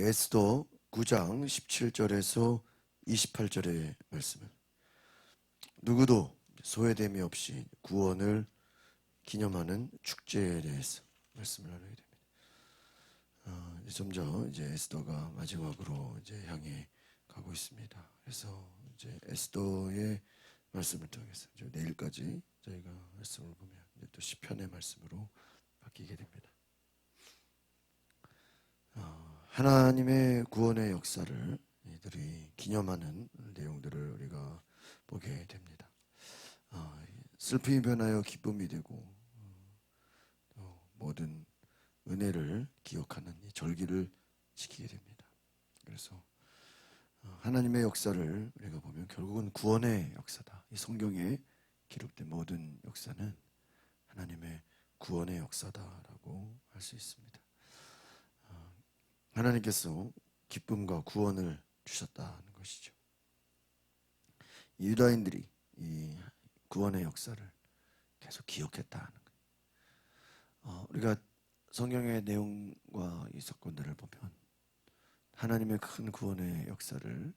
에스더 9장 17절에서 28절의 말씀은 누구도 소외됨이 없이 구원을 기념하는 축제에 대해서 말씀을 나누게 됩니다. 점점 이제 에스더가 마지막으로 이제 향해 가고 있습니다. 그래서 이제 에스더의 말씀을 통해서 내일까지 저희가 말씀을 보면 이제 또 시편의 말씀으로 바뀌게 됩니다. 하나님의 구원의 역사를 이들이 기념하는 내용들을 우리가 보게 됩니다. 슬픔이 변하여 기쁨이 되고 모든 은혜를 기억하는 이 절기를 지키게 됩니다. 그래서 하나님의 역사를 우리가 보면 결국은 구원의 역사다. 이 성경에 기록된 모든 역사는 하나님의 구원의 역사다라고 할 수 있습니다. 하나님께서 기쁨과 구원을 주셨다는 것이죠. 유다인들이 이 구원의 역사를 계속 기억했다는 거예요. 우리가 성경의 내용과 이 사건들을 보면 하나님의 큰 구원의 역사를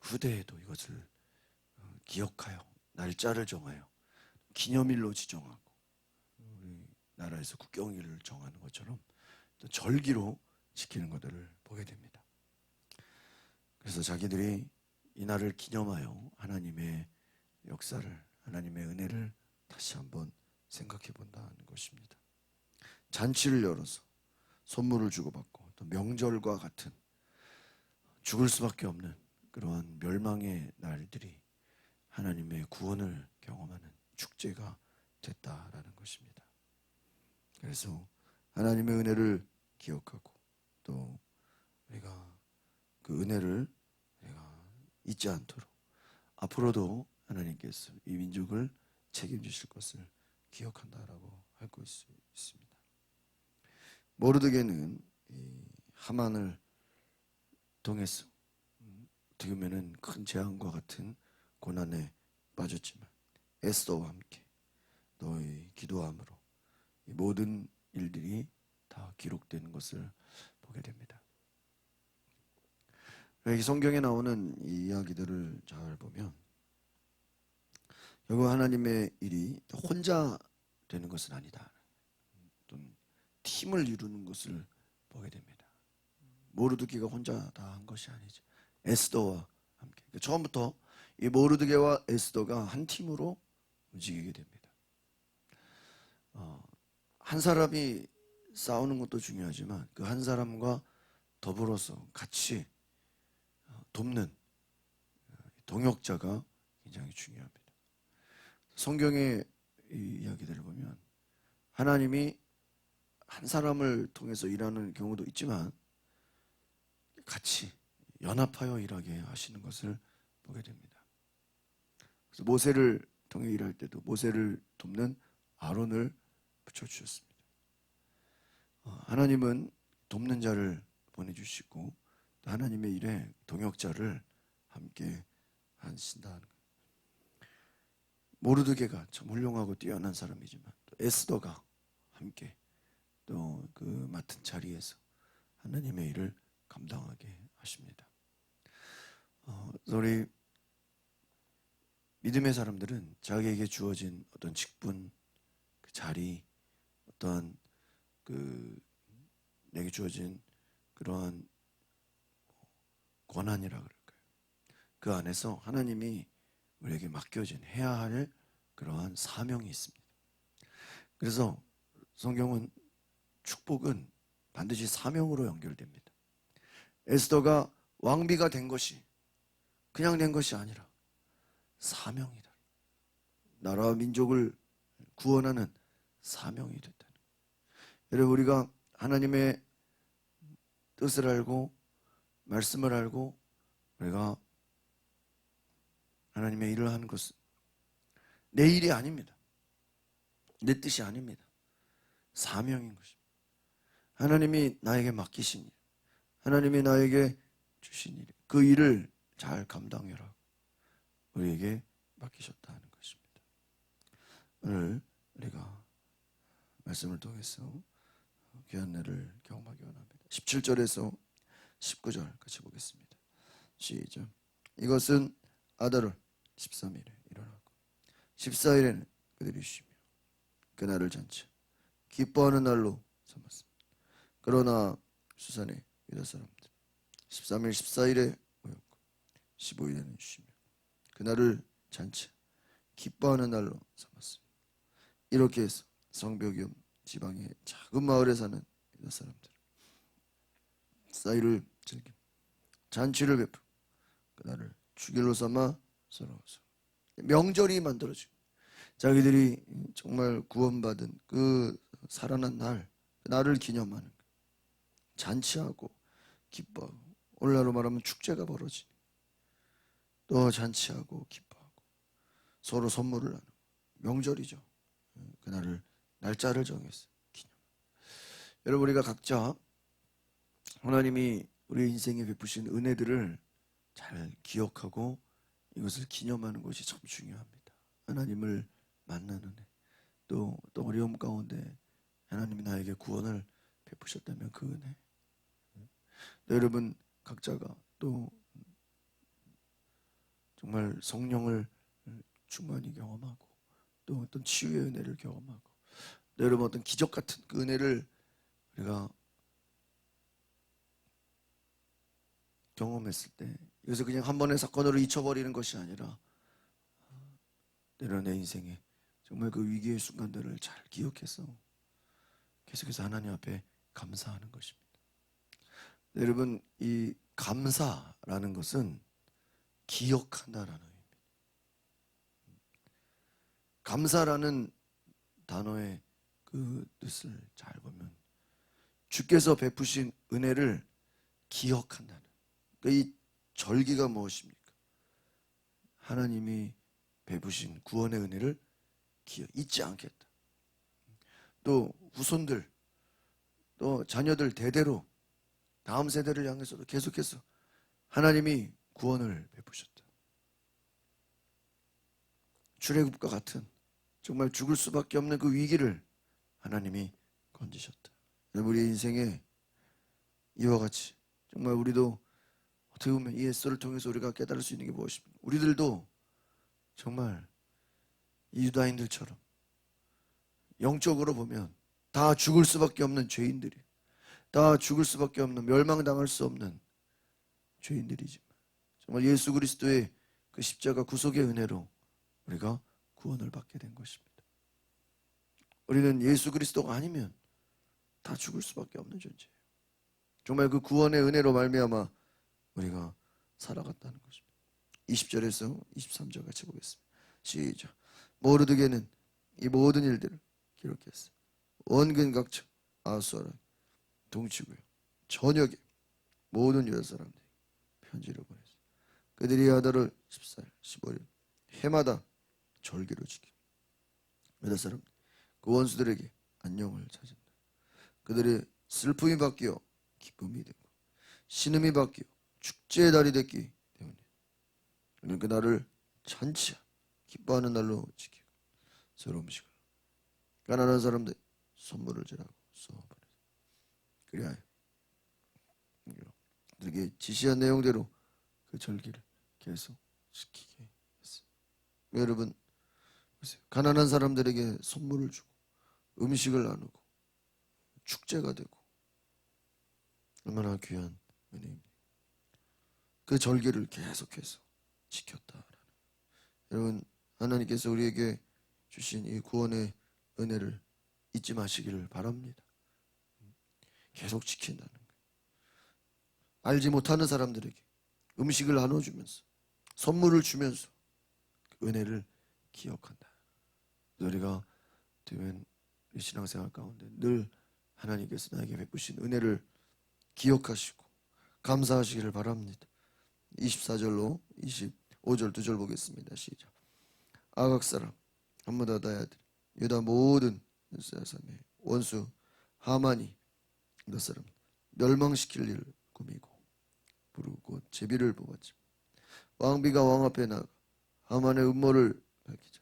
후대에도 이것을 기억하여 날짜를 정하여 기념일로 지정하고 우리 나라에서 국경일을 정하는 것처럼 또 절기로 지키는 것들을 보게 됩니다. 그래서 자기들이 이 날을 기념하여 하나님의 역사를, 하나님의 은혜를 다시 한번 생각해 본다는 것입니다. 잔치를 열어서 선물을 주고받고 또 명절과 같은 죽을 수밖에 없는 그러한 멸망의 날들이 하나님의 구원을 경험하는 축제가 됐다라는 것입니다. 그래서 하나님의 은혜를 기억하고 또 우리가 그 은혜를 우리가 잊지 않도록 앞으로도 하나님께서 이 민족을 책임지실 것을 기억한다라고 할 수 있습니다. 모르드게는 이 하만을 통해서 어떻게 보면 큰 재앙과 같은 고난에 빠졌지만 에스더와 함께 너의 기도함으로 이 모든 일들이 다 기록되는 것을 보게 됩니다. 이 성경에 나오는 이 이야기들을 잘 보면 결국 하나님의 일이 혼자 되는 것은 아니다. 어떤 팀을 이루는 것을 보게 됩니다. 모르드게가 혼자 다 한 것이 아니죠. 에스더와 함께. 처음부터 이 모르드게와 에스더가 한 팀으로 움직이게 됩니다. 한 사람이 싸우는 것도 중요하지만 그 한 사람과 더불어서 같이 돕는 동역자가 굉장히 중요합니다. 성경의 이 이야기들을 보면 하나님이 한 사람을 통해서 일하는 경우도 있지만 같이 연합하여 일하게 하시는 것을 보게 됩니다. 그래서 모세를 통해 일할 때도 모세를 돕는 아론을 붙여주셨습니다. 하나님은 돕는 자를 보내주시고 또 하나님의 일에 동역자를 함께 하신다는 거예요. 모르드게가 참 훌륭하고 뛰어난 사람이지만 또 에스더가 함께 또 그 맡은 자리에서 하나님의 일을 감당하게 하십니다. 우리 믿음의 사람들은 자기에게 주어진 어떤 직분, 그 자리, 어떠한 그 내게 주어진 그러한 권한이라 그럴까요? 그 안에서 하나님이 우리에게 맡겨진 해야 할 그러한 사명이 있습니다. 그래서 성경은 축복은 반드시 사명으로 연결됩니다. 에스더가 왕비가 된 것이 그냥 된 것이 아니라 사명이다. 나라와 민족을 구원하는 사명이 됐다. 여러분, 우리가 하나님의 뜻을 알고 말씀을 알고 우리가 하나님의 일을 하는 것은 내 일이 아닙니다. 내 뜻이 아닙니다. 사명인 것입니다. 하나님이 나에게 맡기신 일, 하나님이 나에게 주신 일, 그 일을 잘 감당해라 우리에게 맡기셨다는 것입니다. 오늘 우리가 말씀을 통해서 귀한 은혜를 경험하기 원합니다. 17절에서 19절 같이 보겠습니다. 시작. 이것은 아달월 13일에 일어나고 14일에는 그들이 쉬며 그날을 잔치 기뻐하는 날로 삼았습니다. 그러나 수산의 유다 사람들 13일 14일에 모였고 15일에는 쉬며 그날을 잔치 기뻐하는 날로 삼았습니다. 이렇게 해서 성벽이온 지방의 작은 마을에 사는 유다 사람들 사이를 즐겨 잔치를 베푸고 그날을 주길로 삼아 서로 명절이 만들어지고 자기들이 정말 구원받은 그 살아난 날, 그 날을 기념하는 잔치하고 기뻐하고 오늘날로 말하면 축제가 벌어지니 또 잔치하고 기뻐하고 서로 선물을 나누고 명절이죠. 그날을 날짜를 정해서 기념. 여러분 우리가 각자 하나님이 우리 인생에 베푸신 은혜들을 잘 기억하고 이것을 기념하는 것이 참 중요합니다. 하나님을 만나는 은혜, 또 어려움 가운데 하나님이 나에게 구원을 베푸셨다면 그 은혜. 여러분 각자가 또 정말 성령을 충만히 경험하고 또 어떤 치유의 은혜를 경험하고 여러분 어떤 기적 같은 그 은혜를 우리가 경험했을 때 이것을 그냥 한 번의 사건으로 잊혀버리는 것이 아니라 때로 내 인생에 정말 그 위기의 순간들을 잘 기억해서 계속해서 하나님 앞에 감사하는 것입니다. 여러분 이 감사라는 것은 기억한다라는 의미입니다. 감사라는 단어의 그 뜻을 잘 보면 주께서 베푸신 은혜를 기억한다는 그러니까 이 절기가 무엇입니까? 하나님이 베푸신 구원의 은혜를 잊지 않겠다. 또 후손들 또 자녀들 대대로 다음 세대를 향해서도 계속해서 하나님이 구원을 베푸셨다. 출애굽과 같은 정말 죽을 수밖에 없는 그 위기를 하나님이 건지셨다. 우리 인생에 이와 같이 정말 우리도 어떻게 보면 이 에스더를 통해서 우리가 깨달을 수 있는 게 무엇입니까? 우리들도 정말 이 유다인들처럼 영적으로 보면 다 죽을 수밖에 없는 죄인들이 다 죽을 수밖에 없는 멸망당할 수 없는 죄인들이지만 정말 예수 그리스도의 그 십자가 구속의 은혜로 우리가 구원을 받게 된 것입니다. 우리는 예수 그리스도가 아니면 다 죽을 수밖에 없는 존재예요. 정말 그 구원의 은혜로 말미암아 우리가 살아갔다는 것입니다. 20절에서 23절 같이 보겠습니다. 시작. 모르드게는 이 모든 일들을 기록했어요. 원근 각처 아수아라 동치고요. 저녁에 모든 유다 사람들이 편지를 보냈어요. 그들이 아달월 14일, 15일 해마다 절기로 지키고 유다 사람들 그 원수들에게 안녕을 찾은다. 그들의 슬픔이 바뀌어 기쁨이 되고 신음이 바뀌어 축제의 날이 됐기 때문에 우리는 그 날을 잔치야 기뻐하는 날로 지키고 서로 음식을 가난한 사람들 선물을 주라고 써보냈어요. 그리하여 그들에게 지시한 내용대로 그 절기를 계속 지키게 했어요. 여러분 보세요. 가난한 사람들에게 선물을 주고 음식을 나누고 축제가 되고 얼마나 귀한 은혜입니다. 그 절기를 계속해서 지켰다라는. 여러분 하나님께서 우리에게 주신 이 구원의 은혜를 잊지 마시기를 바랍니다. 계속 지킨다는 거예요. 알지 못하는 사람들에게 음식을 나눠주면서 선물을 주면서 그 은혜를 기억한다. 우리가 되면 신앙생활 가운데 늘 하나님께서 나에게 베푸신 은혜를 기억하시고 감사하시기를 바랍니다. 24절로 25절 2절 보겠습니다. 시작. 아각 사람 함므다다의 아들 유다 모든 사람의 원수 하만이 몇 사람 멸망시킬 일을 꾸미고 부르고 제비를 뽑았지. 왕비가 왕 앞에 나가 하만의 음모를 밝히자.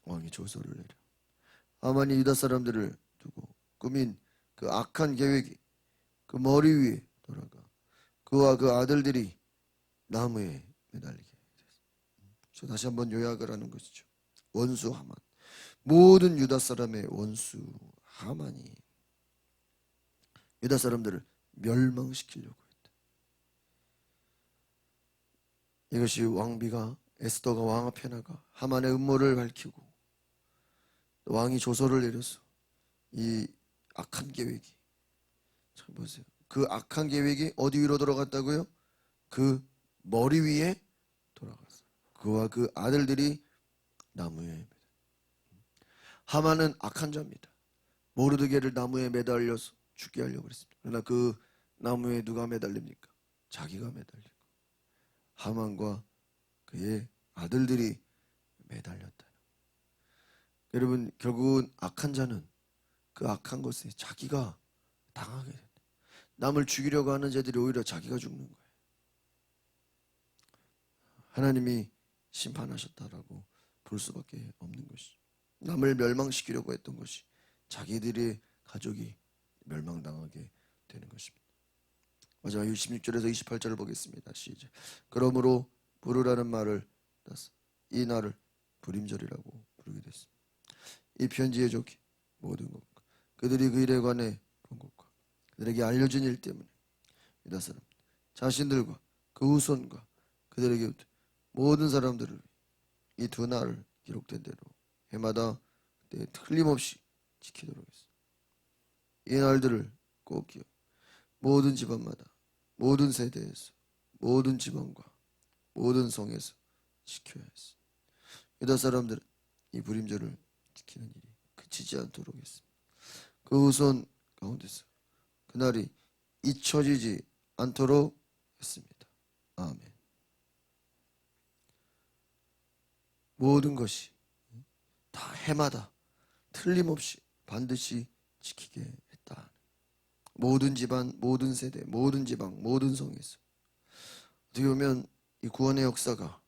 왕이 조서를 내려 하만이 유다 사람들을 두고 꾸민 그 악한 계획이 그 머리 위에 돌아가 그와 그 아들들이 나무에 매달리게 됐어요. 다시 한번 요약을 하는 것이죠. 원수 하만, 모든 유다 사람의 원수 하만이 유다 사람들을 멸망시키려고 했다. 이것이 왕비가 에스더가 왕 앞에 나가 하만의 음모를 밝히고 왕이 조서를 내려서 이 악한 계획이, 참 보세요. 그 악한 계획이 어디 위로 돌아갔다고요? 그 머리 위에 돌아갔어요. 그와 그 아들들이 나무에. 하만은 악한 자입니다. 모르드게를 나무에 매달려서 죽게 하려고 했습니다. 그러나 그 나무에 누가 매달립니까? 자기가 매달리고 하만과 그의 아들들이 매달렸다. 여러분, 결국은 악한 자는 그 악한 것에 자기가 당하게 된다. 남을 죽이려고 하는 자들이 오히려 자기가 죽는 거예요. 하나님이 심판하셨다라고 볼 수밖에 없는 것이죠. 남을 멸망시키려고 했던 것이 자기들의 가족이 멸망당하게 되는 것입니다. 마지막 16절에서 28절을 보겠습니다. 시작. 그러므로 부르라는 말을 따서 이 날을 불임절이라고 부르게 됐습니다. 이 편지의 적이 모든 것과 그들이 그 일에 관해 본 것과 그들에게 알려진 일 때문에 유다 사람 자신들과 그 후손과 그들에게 모든 사람들을 이 두 날을 기록된 대로 해마다 틀림없이 지키도록 했습니다. 이 날들을 꼭 기억, 모든 집안마다 모든 세대에서 모든 지방과 모든 성에서 지켜야 했습니다. 유다 사람들은 이 불임절을 지키는 일이 그치지 않도록 했습니다. 그 후손 가운데서 그날이 잊혀지지 않도록 했습니다. 아멘. 모든 것이 다 해마다 틀림없이 반드시 지키게 했다. 모든 집안, 모든 세대, 모든 지방, 모든 성에서. 어떻게 보면 이 구원의 역사가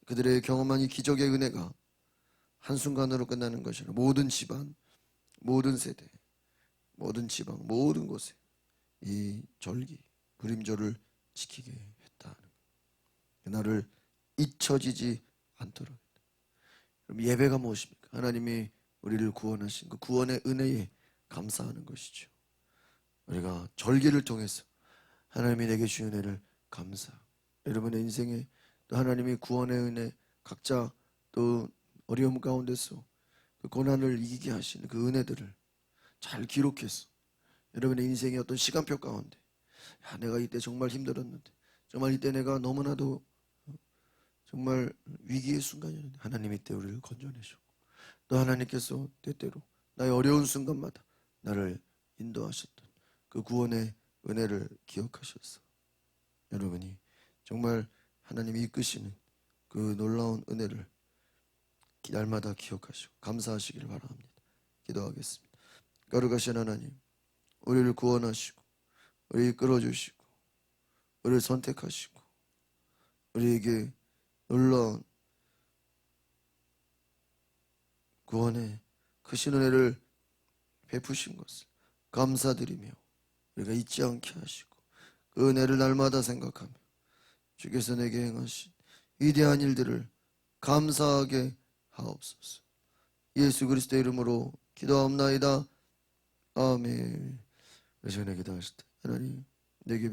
그들의 경험한 이 기적의 은혜가 한순간으로 끝나는 것이 아니라 모든 집안, 모든 세대, 모든 지방, 모든 곳에 이 절기, 불임절을 지키게 했다. 그날을 잊혀지지 않도록. 그럼 예배가 무엇입니까? 하나님이 우리를 구원하신 그 구원의 은혜에 감사하는 것이죠. 우리가 절기를 통해서 하나님이 내게 주신 은혜를 감사. 여러분의 인생에 또 하나님이 구원의 은혜, 각자 또 어려움 가운데서 그 고난을 이기게 하시는 그 은혜들을 잘 기록해서 여러분의 인생의 어떤 시간표 가운데, 야, 내가 이때 정말 힘들었는데, 정말 이때 내가 너무나도 정말 위기의 순간이었는데 하나님이 이때 우리를 건져내셨고, 또 하나님께서 때때로 나의 어려운 순간마다 나를 인도하셨던 그 구원의 은혜를 기억하셔서 여러분이 정말 하나님이 이끄시는 그 놀라운 은혜를 날마다 기억하시고 감사하시기를 바랍니다. 기도하겠습니다. 거룩하신 하나님, 우리를 구원하시고 우리를 이끌어주시고 우리를 선택하시고 우리에게 놀라운 구원의 크신 은혜를 베푸신 것을 감사드리며 우리가 잊지 않게 하시고 그 은혜를 날마다 생각하며 주께서 내게 행하신 위대한 일들을 감사하게 하옵소서. 예수 그리스도의 이름으로 기도하옵나이다. 아멘. 이 시간에 기도하실 때 하나님 내게